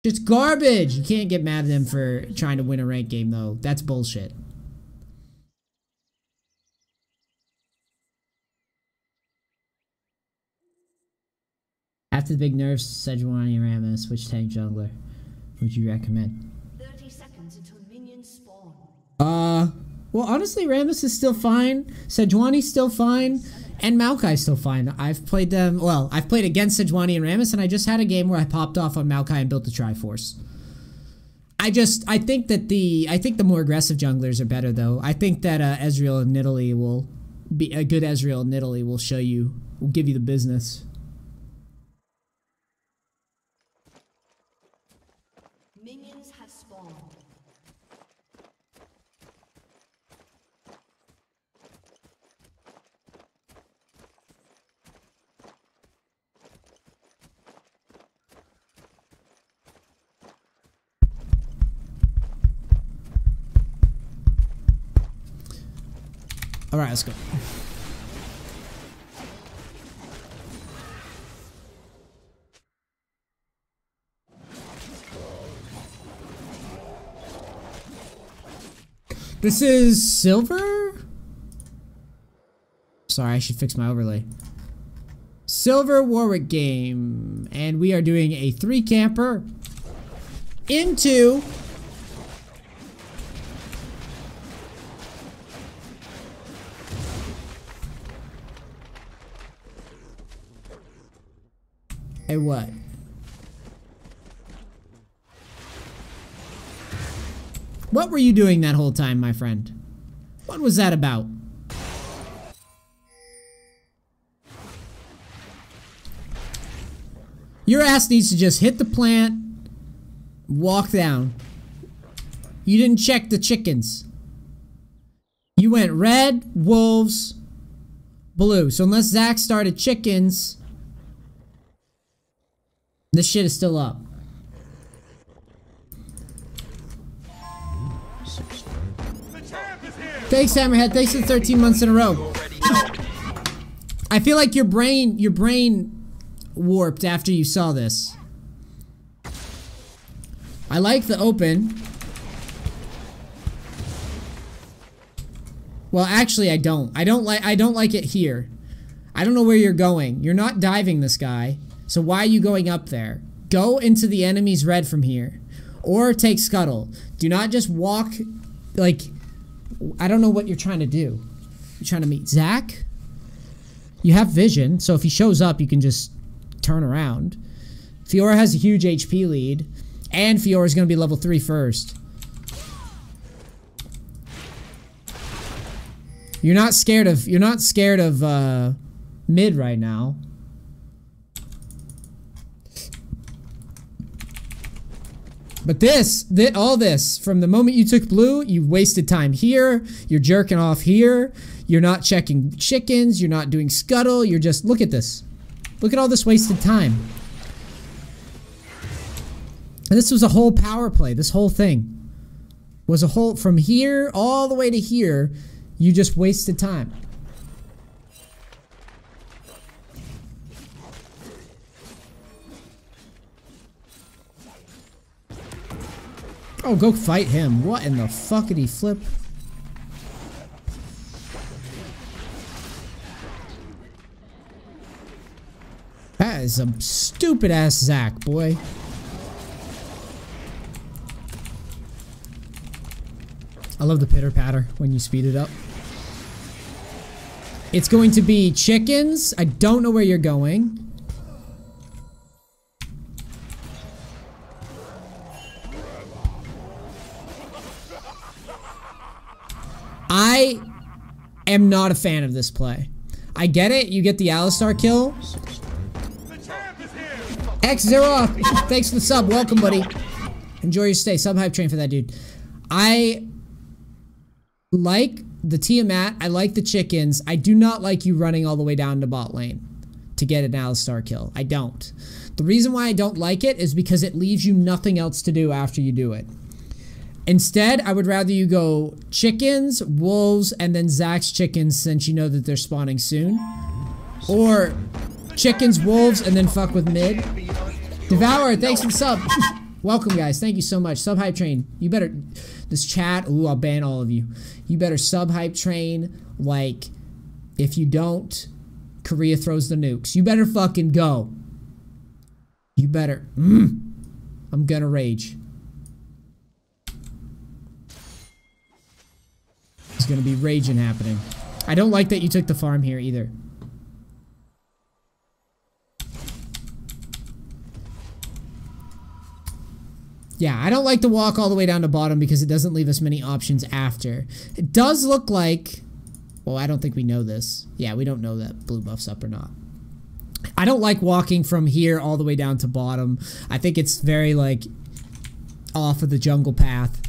It's garbage. You can't get mad at them for trying to win a ranked game, though. That's bullshit. After the big nerfs, Sejuani and Rammus, which tank jungler would you recommend? 30 seconds until minions spawn. Well, honestly, Rammus is still fine. Sejuani's still fine. And Maokai's still fine. I've played them, well, I've played against Sejuani and Rammus, and I just had a game where I popped off on Maokai and built the Triforce. I think the more aggressive junglers are better, though. I think that Ezreal and Nidalee will be a good Ezreal and Nidalee will give you the business. Minions have spawned. All right, let's go. This is silver? Sorry, I should fix my overlay. Silver Warwick game. And we are doing a 3 camper into a what? What were you doing that whole time, my friend? What was that about? Your ass needs to just hit the plant, walk down. You didn't check the chickens. You went red, wolves, blue. So unless Zach started chickens, this shit is still up. Thanks, Hammerhead. Thanks for 13 months in a row. I feel like your brain warped after you saw this. I like the open. Well, actually, I don't. I don't like it here. I don't know where you're going. You're not diving this guy. So why are you going up there? Go into the enemy's red from here. Or take scuttle. Do not just walk, like, I don't know what you're trying to do. You're trying to meet Zach? You have vision, so if he shows up, you can just turn around. Fiora has a huge HP lead. And Fiora's gonna be level 3 first. You're not scared of mid right now. But all this, from the moment you took blue, you wasted time here, you're jerking off here, you're not checking chickens, you're not doing scuttle, you're just, look at this. Look at all this wasted time. And this was a whole power play, this whole thing. Was a whole, from here all the way to here, you just wasted time. Oh, go fight him. What in the fuck did he flip? That is some stupid ass Zach, boy. I love the pitter patter when you speed it up. It's going to be chickens. I don't know where you're going. I am not a fan of this play. I get it. You get the Alistar kill. X0, thanks for the sub. Welcome, buddy. Enjoy your stay. Sub hype train for that dude. I like the Tiamat. I like the chickens. I do not like you running all the way down to bot lane to get an Alistar kill. I don't. The reason why I don't like it is because it leaves you nothing else to do after you do it. Instead, I would rather you go chickens, wolves, and then Zach's chickens since you know that they're spawning soon. Or chickens, wolves, and then fuck with mid. Devour, thanks for the sub. Welcome, guys. Thank you so much. Sub Hype Train. You better... This chat... Ooh, I'll ban all of you. You better Sub Hype Train like... If you don't, Korea throws the nukes. You better fucking go. You better... I'm gonna rage. There's gonna be raging happening. I don't like that you took the farm here either. Yeah, I don't like to walk all the way down to bottom because it doesn't leave us many options after. It does look like... Well, I don't think we know this. Yeah, we don't know that blue buff's up or not. I don't like walking from here all the way down to bottom. I think it's very, like, off of the jungle path.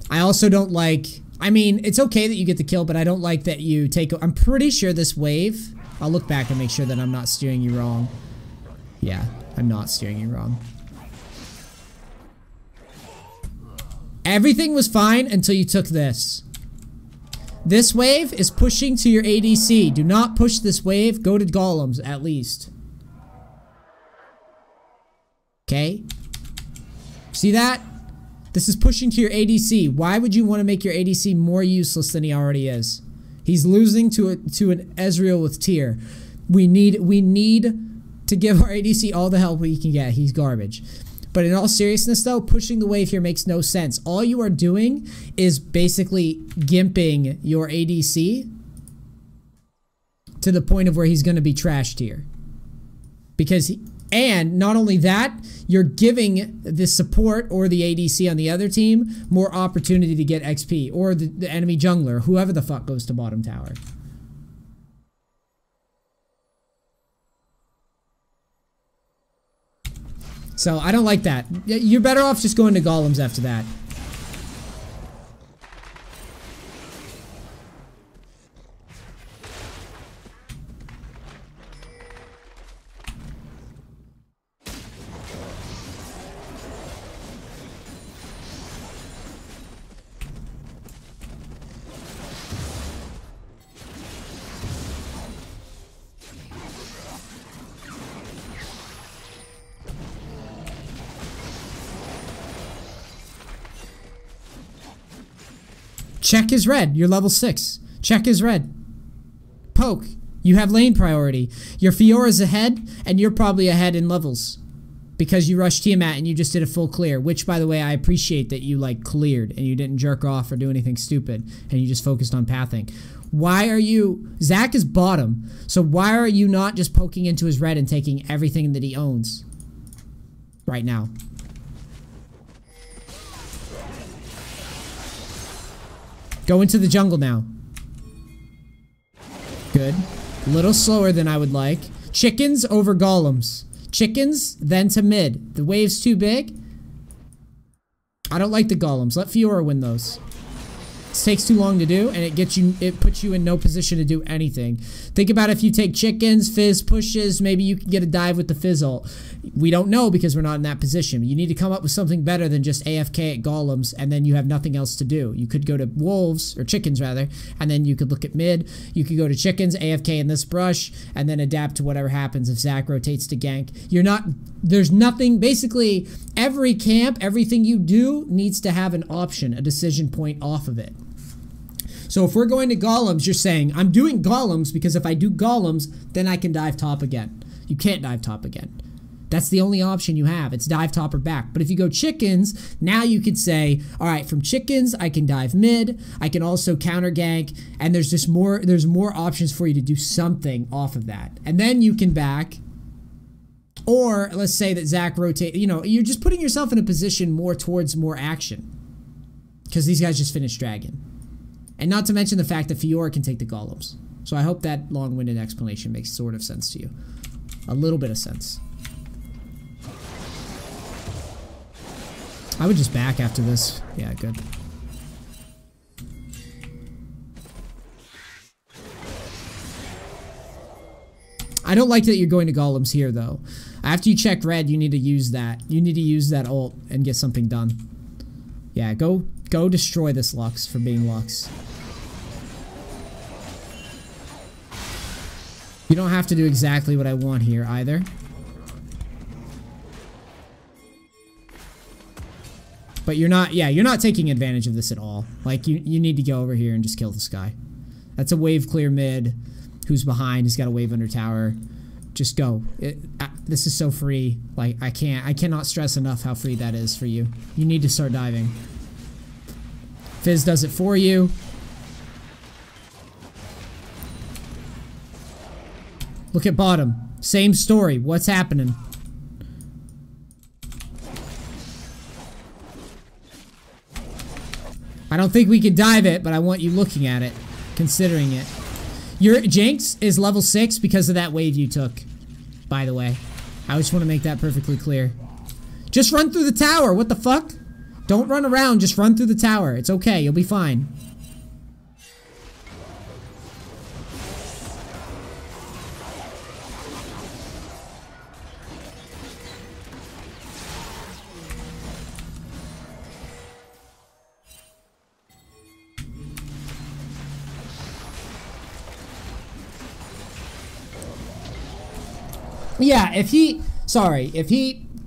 I also don't like... I mean, it's okay that you get the kill, but I don't like that you take... I'm pretty sure this wave... I'll look back and make sure that I'm not steering you wrong. Yeah, I'm not steering you wrong. Everything was fine until you took this. This wave is pushing to your ADC. Do not push this wave. Go to golems, at least. Okay? See that? This is pushing to your ADC. Why would you want to make your ADC more useless than he already is? He's losing to an Ezreal with tier. We need to give our ADC all the help we can get. He's garbage. But in all seriousness, though, pushing the wave here makes no sense. All you are doing is basically gimping your ADC to the point of where he's going to be trashed here. And not only that, you're giving the support or the ADC on the other team more opportunity to get XP. Or the enemy jungler, whoever the fuck goes to bottom tower. So, I don't like that. You're better off just going to golems after that. Check is red. You're level 6. Check is red. Poke. You have lane priority. Your Fiora's ahead, and you're probably ahead in levels. Because you rushed Tiamat and you just did a full clear. Which, by the way, I appreciate that you, like, cleared. And you didn't jerk off or do anything stupid. And you just focused on pathing. Why are you... Zac is bottom. So why are you not just poking into his red and taking everything that he owns? Right now. Go into the jungle now. Good. A little slower than I would like. Chickens over golems. Chickens, then to mid. The wave's too big. I don't like the golems. Let Fiora win those. This takes too long to do, and it puts you in no position to do anything. Think about if you take chickens, Fizz pushes, maybe you can get a dive with the Fizz ult. We don't know because we're not in that position. You need to come up with something better than just AFK at golems, and then you have nothing else to do. You could go to wolves, or chickens rather, and then you could look at mid. You could go to chickens, AFK in this brush, and then adapt to whatever happens if Zac rotates to gank. There's nothing, basically, every camp, everything you do needs to have an option, a decision point off of it. So if we're going to golems, you're saying, I'm doing golems because if I do golems, then I can dive top again. You can't dive top again. That's the only option you have. It's dive top or back. But if you go chickens, now you could say, all right, from chickens, I can dive mid. I can also counter gank. And there's more options for you to do something off of that. And then you can back. Or let's say that Zac rotate, you're just putting yourself in a position more towards more action. Because these guys just finished dragon. And not to mention the fact that Fiora can take the golems. So I hope that long-winded explanation makes sort of sense to you. A little bit of sense. I would just back after this. Yeah, good. I don't like that you're going to golems here, though. After you check red, you need to use that. You need to use that ult and get something done. Yeah, go destroy this Lux for being Lux. You don't have to do exactly what I want here, either. But you're not, yeah, you're not taking advantage of this at all. Like, you need to go over here and just kill this guy. That's a wave clear mid. Who's behind? He's got a wave under tower. Just go. This is so free. Like, I cannot stress enough how free that is for you. You need to start diving. Fizz does it for you. Look at bottom. Same story. What's happening? I don't think we could dive it, but I want you looking at it, considering it. Your Jinx is level 6 because of that wave you took, by the way. I just want to make that perfectly clear. Just run through the tower. What the fuck? Don't run around. Just run through the tower. It's okay. You'll be fine. Yeah, if he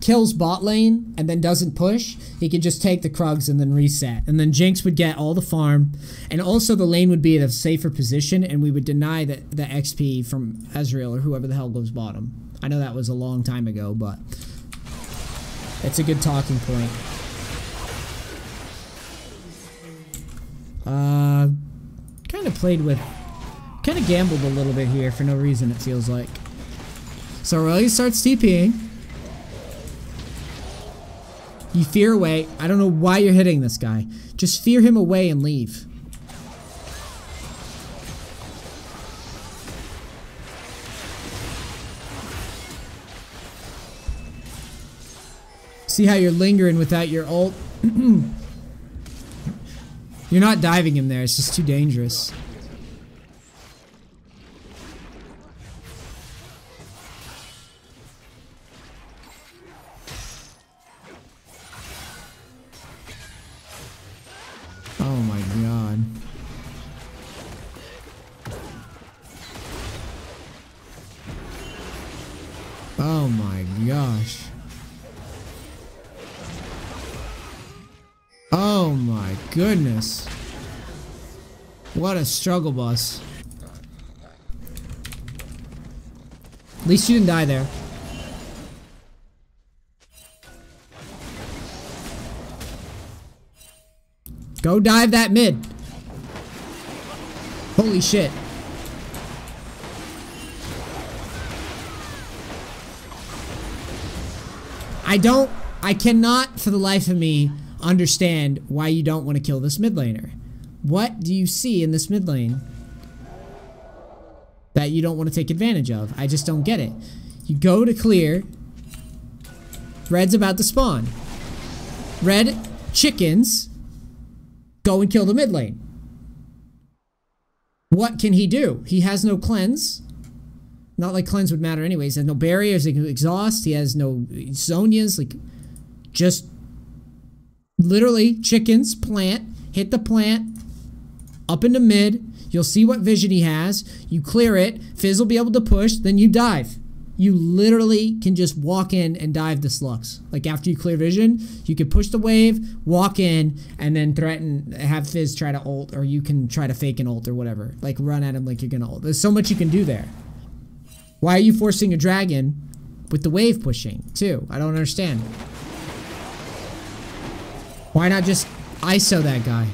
kills bot lane and then doesn't push, he can just take the Krugs and then reset. And then Jinx would get all the farm. And also the lane would be at a safer position and we would deny the XP from Ezreal or whoever the hell goes bottom. I know that was a long time ago, but it's a good talking point. Kind of gambled a little bit here for no reason, it feels like. So Aurelia starts TPing. You fear away. I don't know why you're hitting this guy. Just fear him away and leave. See how you're lingering without your ult? You're not diving him there. It's just too dangerous. Oh my god. Oh my gosh. Oh my goodness. What a struggle bus. At least you didn't die there. Go dive that mid. Holy shit. I cannot for the life of me understand why you don't want to kill this mid laner. What do you see in this mid lane that you don't want to take advantage of? I just don't get it. You go to clear. Red's about to spawn. Red chickens. Go and kill the mid lane. What can he do? He has no cleanse. Not like cleanse would matter anyways. He has no barriers, he can exhaust. He has no zonias. Like, just literally chickens, plant, hit the plant, up into mid. You'll see what vision he has. You clear it. Fizz will be able to push. Then you dive. You literally can just walk in and dive this Lux. Like, after you clear vision, you can push the wave, walk in, and then threaten, have Fizz try to ult, or you can try to fake an ult or whatever. Like, run at him like you're gonna ult. There's so much you can do there. Why are you forcing a dragon with the wave pushing, too? I don't understand. Why not just ISO that guy?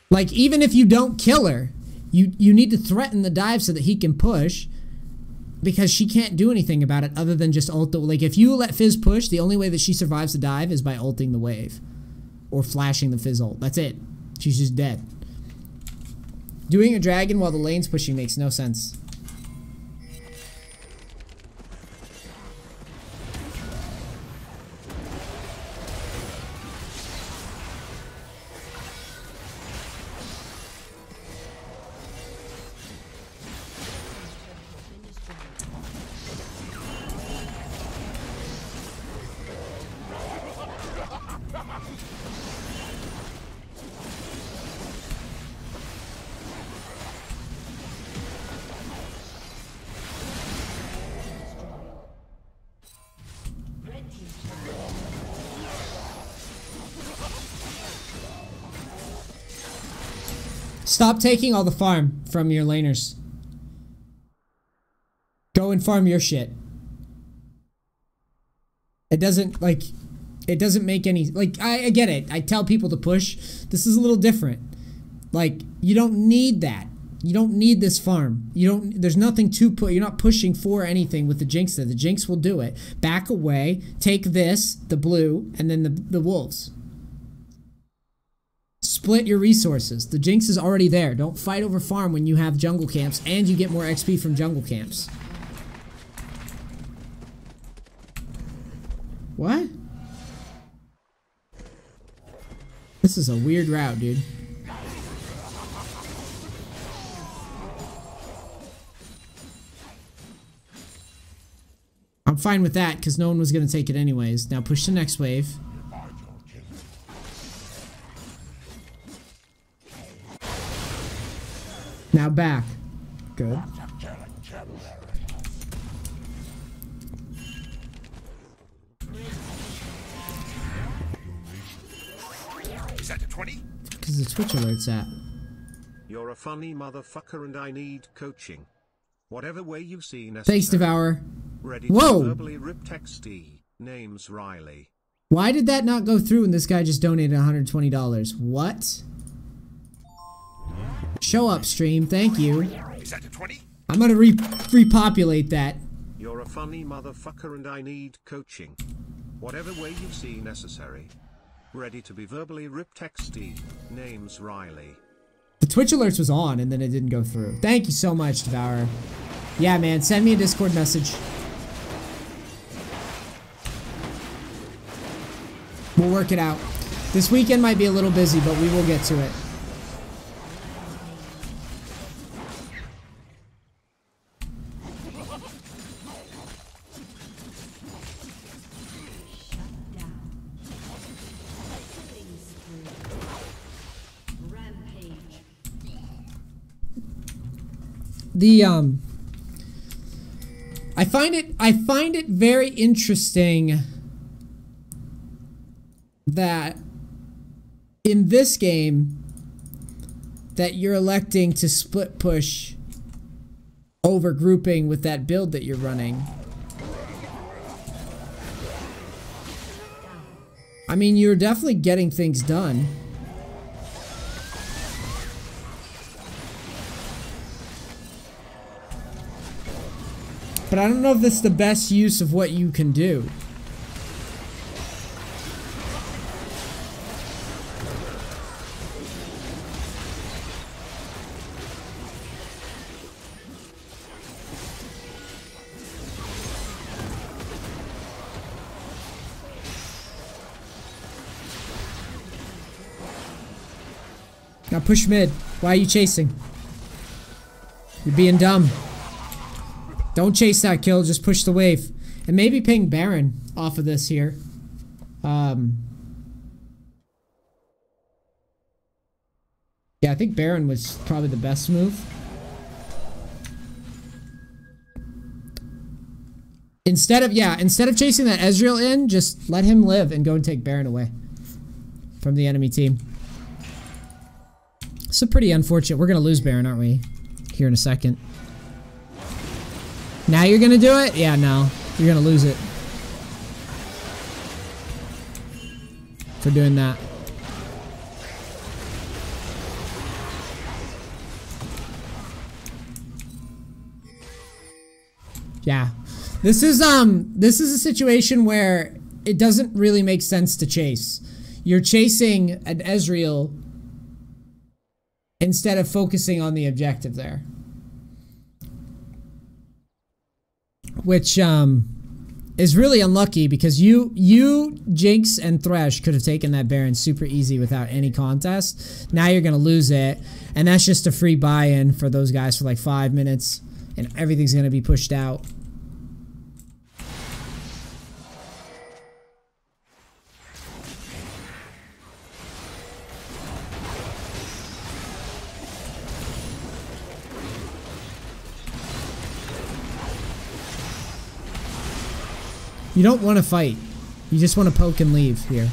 Like, even if you don't kill her, you need to threaten the dive so that he can push, because she can't do anything about it other than just ult the, like, if you let Fizz push, the only way that she survives the dive is by ulting the wave or flashing the Fizz ult. That's it. She's just dead. Doing a dragon while the lane's pushing makes no sense. Stop taking all the farm from your laners. Go and farm your shit. It doesn't, like, it doesn't make any, like, I get it. I tell people to push. This is a little different. Like, you don't need that. You don't need this farm. You don't, there's nothing to put, you're not pushing for anything with the Jinx there. The Jinx will do it. Back away, take this, the blue, and then the wolves. Split your resources. The Jinx is already there. Don't fight over farm when you have jungle camps and you get more XP from jungle camps. What? This is a weird route, dude. I'm fine with that because no one was going to take it anyways. Now push the next wave. Now back. Good. Is that a 20? Because the Twitch alert's at. You're a funny motherfucker and I need coaching. Whatever way you see necessary. Thanks, Devour. Ready Whoa! to verbally rip texty. Name's Riley. Why did that not go through and this guy just donated $120? What? Show up, stream. Thank you. Is that a 20? I'm gonna repopulate that. You're a funny motherfucker and I need coaching. Whatever way you see necessary. Ready to be verbally rip texty. Name's Riley. The Twitch alerts was on and then it didn't go through. Thank you so much, Devourer. Yeah, man. Send me a Discord message. We'll work it out. This weekend might be a little busy, but we will get to it. I find it very interesting that in this game that you're electing to split push over grouping with that build that you're running. I mean, you're definitely getting things done. But I don't know if that's the best use of what you can do. Now push mid. Why are you chasing? You're being dumb. Don't chase that kill, just push the wave. And maybe ping Baron off of this here. Yeah, I think Baron was probably the best move. Instead of chasing that Ezreal in, just let him live and go and take Baron away from the enemy team. It's a pretty unfortunate. We're gonna lose Baron, aren't we? Here in a second. Now you're gonna do it? Yeah, no. You're gonna lose it. For doing that. Yeah. This is a situation where it doesn't really make sense to chase. You're chasing an Ezreal instead of focusing on the objective there. Which is really unlucky because you, Jinx, and Thresh could have taken that Baron super easy without any contest. Now you're going to lose it. And that's just a free buy-in for those guys for like 5 minutes. And everything's going to be pushed out. You don't want to fight. You just want to poke and leave here.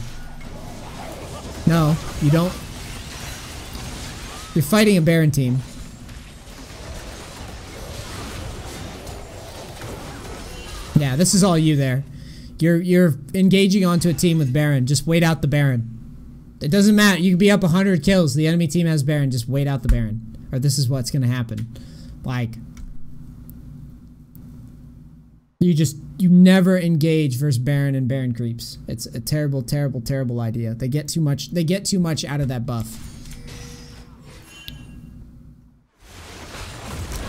No, you don't. You're fighting a Baron team. Yeah, this is all you there. You're engaging onto a team with Baron. Just wait out the Baron. It doesn't matter. You can be up 100 kills. The enemy team has Baron. Just wait out the Baron. Or this is what's gonna happen. Like, you never engage versus Baron and Baron creeps. It's a terrible, terrible, terrible idea. They get too much out of that buff.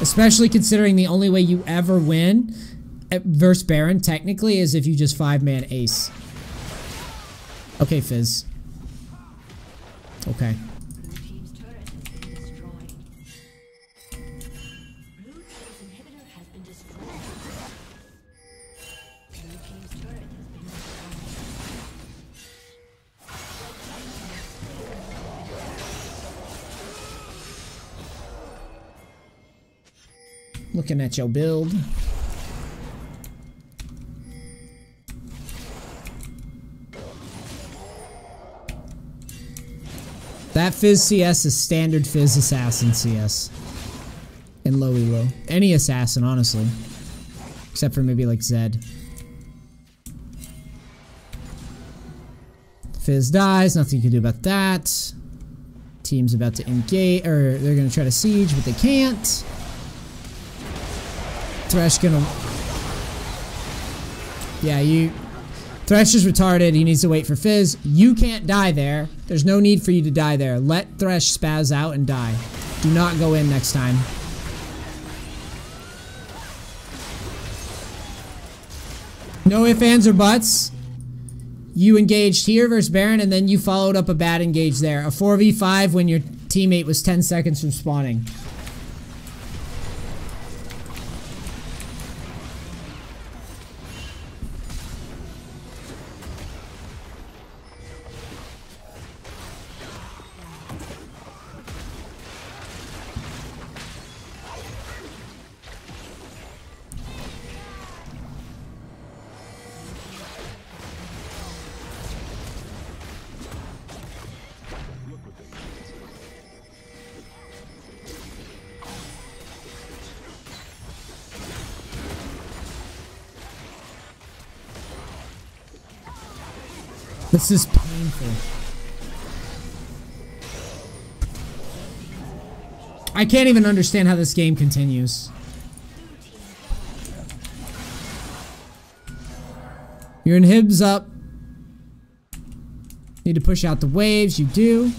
Especially considering the only way you ever win versus Baron technically is if you just 5-man ace. Okay, Fizz. Okay. Blue team's turret has been destroyed. Blue team's inhibitor has been destroyed. Blue team's turret has been destroyed. Looking at your build. That Fizz CS is standard Fizz Assassin CS. In low elo. Any assassin, honestly. Except for maybe like Zed. Fizz dies, nothing you can do about that. Team's about to engage, or they're gonna try to siege, but they can't. Thresh gonna... Yeah, Thresh is retarded. He needs to wait for Fizz. You can't die there. There's no need for you to die there. Let Thresh spaz out and die. Do not go in next time. No ifs, ands, or buts. You engaged here versus Baron, and then you followed up a bad engage there. A 4v5 when your teammate was 10 seconds from spawning. This is painful. I can't even understand how this game continues. Your inhib's up. Need to push out the waves. You do.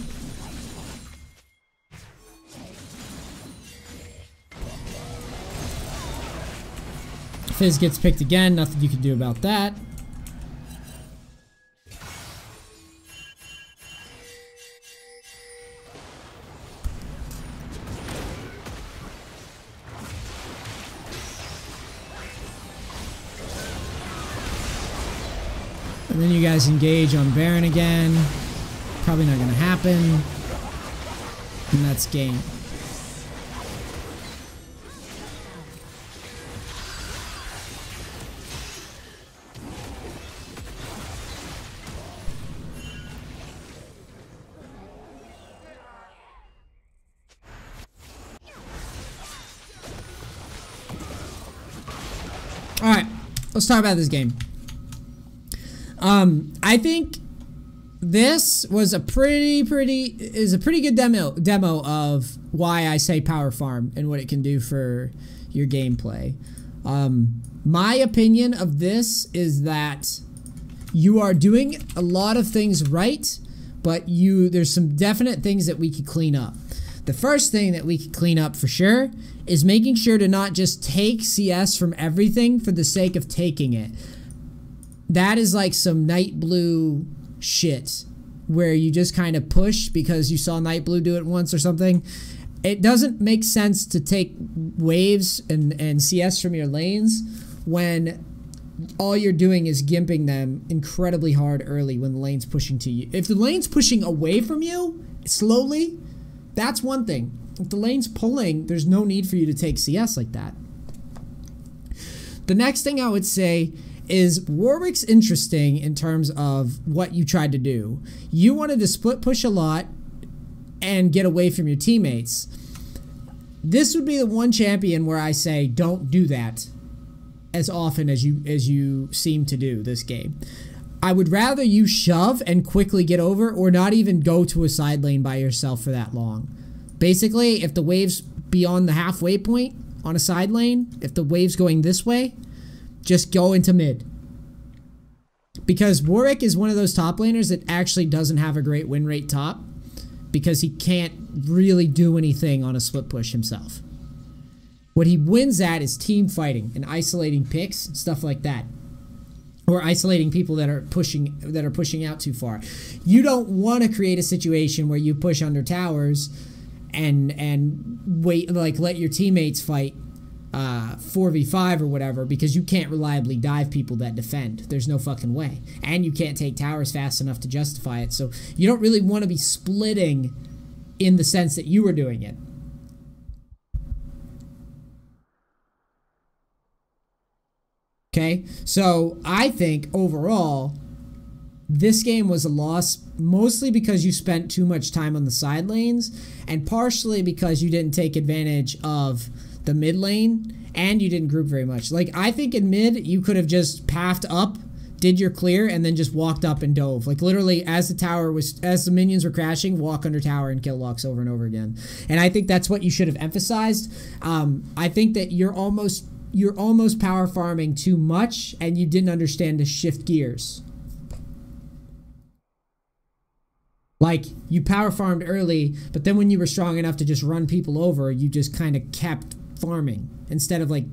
Fizz gets picked again. Nothing you can do about that. And then you guys engage on Baron again. Probably not going to happen. And that's game. Alright, let's talk about this game. I think this was a pretty good demo of why I say power farm and what it can do for your gameplay. My opinion of this is that you are doing a lot of things right, but there's some definite things that we could clean up. The first thing that we could clean up for sure is making sure to not just take CS from everything for the sake of taking it. That is like some Night Blue shit where you just kind of push because you saw Night Blue do it once or something. It doesn't make sense to take waves and CS from your lanes when all you're doing is gimping them incredibly hard early when the lane's pushing to you. If the lane's pushing away from you slowly, that's one thing. If the lane's pulling, there's no need for you to take CS like that. The next thing I would say is Warwick's interesting in terms of what you tried to do. You wanted to split push a lot and get away from your teammates. This would be the one champion where I say don't do that as often as you seem to do this game. I would rather you shove and quickly get over, or not even go to a side lane by yourself for that long. Basically, if the wave's beyond the halfway point on a side lane, if the wave's going this way, just go into mid. Because Warwick is one of those top laners that actually doesn't have a great win rate top, because he can't really do anything on a split push himself. What he wins at is team fighting and isolating picks, stuff like that. Or isolating people that are pushing out too far. You don't want to create a situation where you push under towers and wait, like let your teammates fight 4v5 or whatever, because you can't reliably dive people that defend. There's no fucking way. And you can't take towers fast enough to justify it. So you don't really want to be splitting in the sense that you were doing it. Okay, so I think overall, this game was a loss mostly because you spent too much time on the side lanes, and partially because you didn't take advantage of the mid lane, and you didn't group very much. Like, I think in mid, you could have just pathed up, did your clear, and then just walked up and dove. Like, literally, as the minions were crashing, walk under tower and kill Lux over and over again. And I think that's what you should have emphasized. I think that you're almost power farming too much, and you didn't understand to shift gears. Like, you power farmed early, but then when you were strong enough to just run people over, you just kind of kept farming. Instead of, like,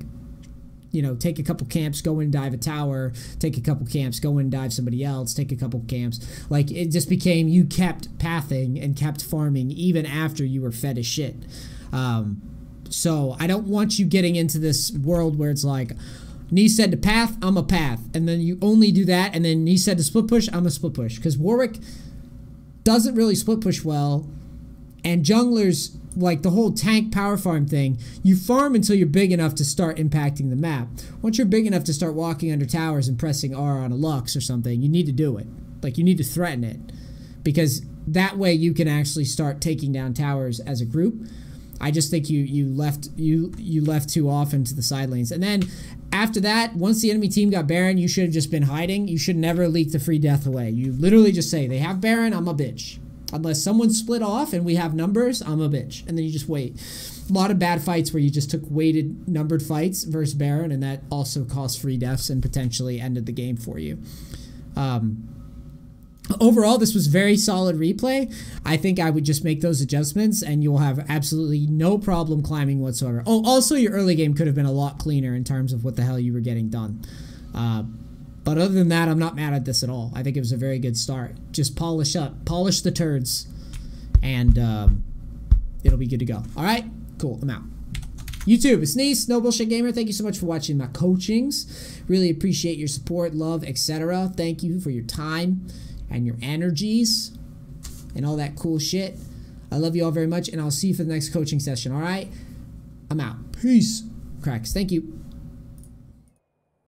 you know, take a couple camps, go in and dive a tower, take a couple camps, go in and dive somebody else, take a couple camps. Like, it just became you kept pathing and kept farming even after you were fed as shit. So I don't want you getting into this world where it's like, Neace said to path, I'm a path. And then you only do that, and then Neace said to split push, I'm a split push. Because Warwick doesn't really split push well, and junglers, like the whole tank power farm thing, you farm until you're big enough to start impacting the map. Once you're big enough to start walking under towers and pressing R on a Lux or something, you need to do it. Like, you need to threaten it. Because that way you can actually start taking down towers as a group. I just think you left too often to the side lanes. And then after that, once the enemy team got Baron, you should have just been hiding. You should never leak the free death away. You literally just say, they have Baron, I'm a bitch. Unless someone split off and we have numbers, I'm a bitch. And then you just wait. A lot of bad fights where you just took weighted numbered fights versus Baron, and that also cost free deaths and potentially ended the game for you. Overall, this was very solid replay. I think I would just make those adjustments and you'll have absolutely no problem climbing whatsoever. Oh, also your early game could have been a lot cleaner in terms of what the hell you were getting done. But other than that, I'm not mad at this at all. I think it was a very good start. Just polish up. Polish the turds. And it'll be good to go. All right? Cool. I'm out. YouTube, it's Neace, No Bullshit Gamer. Thank you so much for watching my coachings. Really appreciate your support, love, etc. Thank you for your time and your energies and all that cool shit. I love you all very much, and I'll see you for the next coaching session, all right? I'm out. Peace. Cracks. Thank you.